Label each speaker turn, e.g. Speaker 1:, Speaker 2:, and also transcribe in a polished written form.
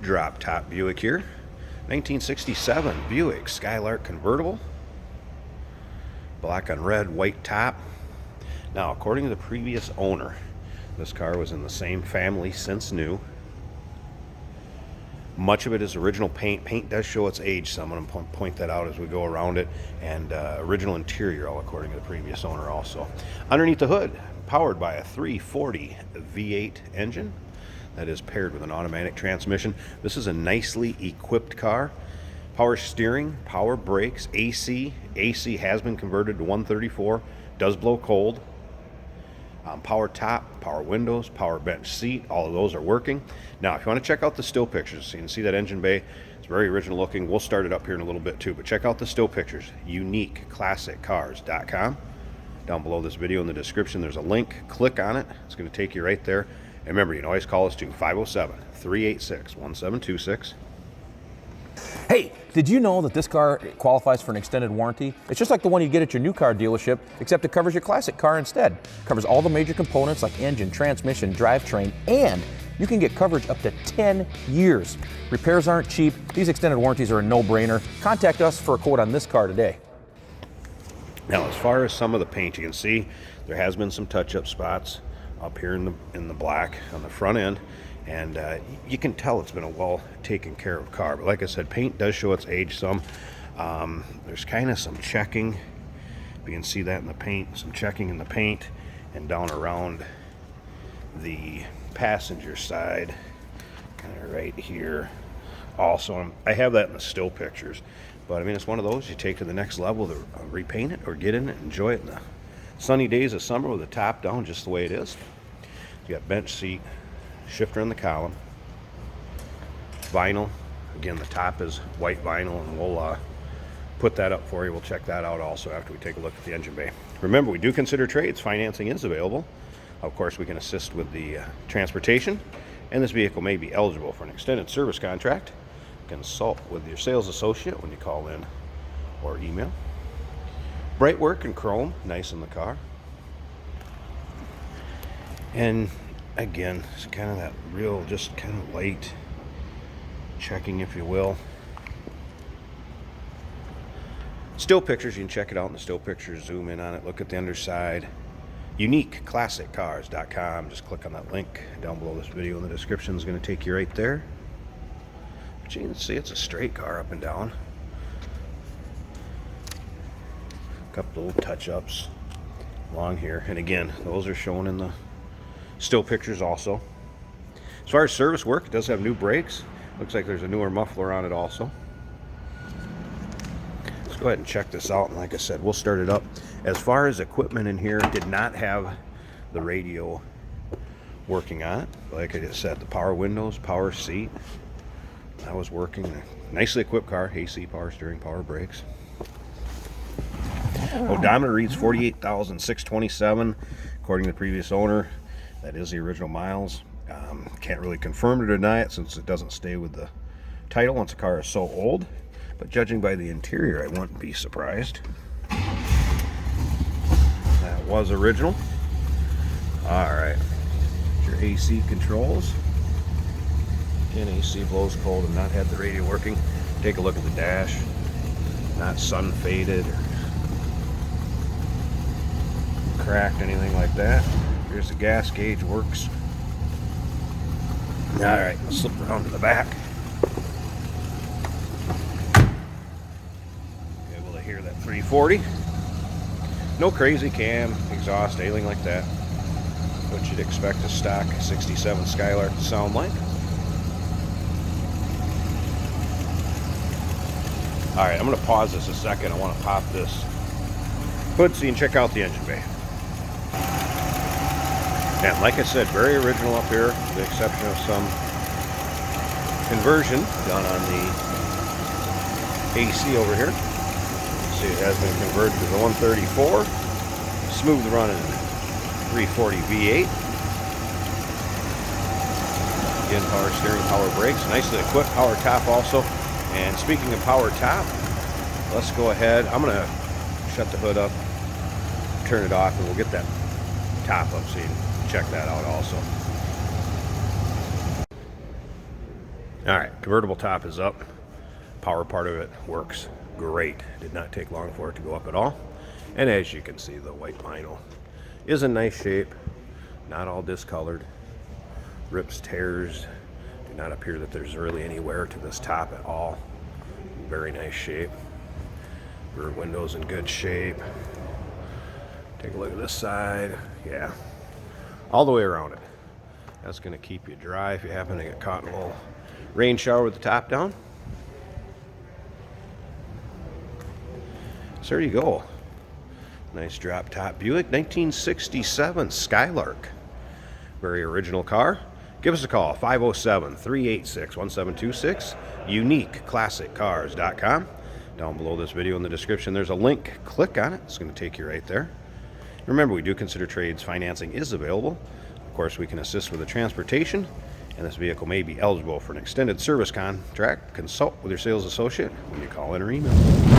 Speaker 1: drop top Buick here. 1967 Buick Skylark convertible. Black on red, white top. Now, according to the previous owner, this car was in the same family since new. Much of it is original paint. Paint does show its age, so I'm going to point that out as we go around it. And original interior, all according to the previous owner also. Underneath the hood, powered by a 340 V8 engine that is paired with an automatic transmission. This is a nicely equipped car. Power steering, power brakes, AC. AC has been converted to 134, does blow cold. Power top, power windows, power bench seat, all of those are working. Now, if you want to check out the still pictures, so you can see that engine bay. It's very original looking. We'll start it up here in a little bit too, but check out the still pictures. UniqueClassicCars.com. Down below this video in the description, there's a link. Click on it. It's going to take you right there. And remember, you can always call us to 507-386-1726.
Speaker 2: Hey, did you know that this car qualifies for an extended warranty? It's just like the one you get at your new car dealership, except it covers your classic car instead. It covers all the major components like engine, transmission, drivetrain, and you can get coverage up to 10 years. Repairs aren't cheap. These extended warranties are a no-brainer. Contact us for a quote on this car today.
Speaker 1: Now, as far as some of the paint, you can see there has been some touch-up spots up here in the black on the front end. And you can tell it's been a well taken care of car. But like I said, paint does show its age some. There's kind of some checking. You can see that in the paint. Some checking in the paint and down around the passenger side. Kind of right here. Also, I have that in the still pictures. But I mean, it's one of those you take to the next level to repaint it or get in it and enjoy it in the sunny days of summer with the top down just the way it is. You got bench seat. Shifter in the column, vinyl. Again, the top is white vinyl, and we'll put that up for you. We'll check that out also after we take a look at the engine bay. Remember, we do consider trades. Financing is available. Of course, we can assist with the transportation, and this vehicle may be eligible for an extended service contract. Consult with your sales associate when you call in or email. Bright work and chrome, nice in the car. And again, it's kind of that real, just kind of light checking, if you will. Still pictures, you can check it out in the still pictures, zoom in on it, look at the underside. UniqueClassicCars.com. Just click on that link down below this video in the description. Is going to take you right there. But you can see it's a straight car up and down. A couple little touch-ups along here. And again, those are shown in the still pictures also. As far as service work, it does have new brakes. Looks like there's a newer muffler on it also. Let's go ahead and check this out, and like I said, we'll start it up. As far as equipment in here, did not have the radio working on it. Like I just said, the power windows, power seat, that was working. Nicely equipped car, AC, power steering, power brakes. Odometer reads 48,627 according to the previous owner. That is the original miles. Can't really confirm or deny it since it doesn't stay with the title once a car is so old. But judging by the interior, I wouldn't be surprised. That was original. Alright. Your AC controls. Again, AC blows cold and not had the radio working. Take a look at the dash. Not sun faded or cracked, anything like that. Here's the gas gauge, works. Alright, let's slip around to the back. Able to hear that 340. No crazy cam, exhaust, anything like that. What you'd expect a stock 67 Skylark to sound like. Alright, I'm going to pause this a second. I want to pop this hood so you can check out the engine bay. And like I said, very original up here, with the exception of some conversion done on the AC over here. See, it has been converted to the 134. Smooth running 340 V8. Again, power steering, power brakes. Nicely equipped, power top also. And speaking of power top, let's go ahead. I'm going to shut the hood up, turn it off, and we'll get that top up so you can check that out also. All right, convertible top is up. Power part of it works great. Did not take long for it to go up at all. And as you can see, the white vinyl is in nice shape, not all discolored. Rips, tears do not appear that there's really any wear to this top at all. Very nice shape. Rear window's in good shape. Take a look at this side. Yeah, all the way around it. That's going to keep you dry if you happen to get caught in a little rain shower with the top down. So there you go. Nice drop top Buick, 1967 Skylark. Very original car. Give us a call, 507-386-1726, uniqueclassiccars.com. Down below this video in the description, there's a link. Click on it. It's going to take you right there. Remember, we do consider trades. Financing is available. Of course, we can assist with the transportation, and this vehicle may be eligible for an extended service contract. Consult with your sales associate when you call in or email.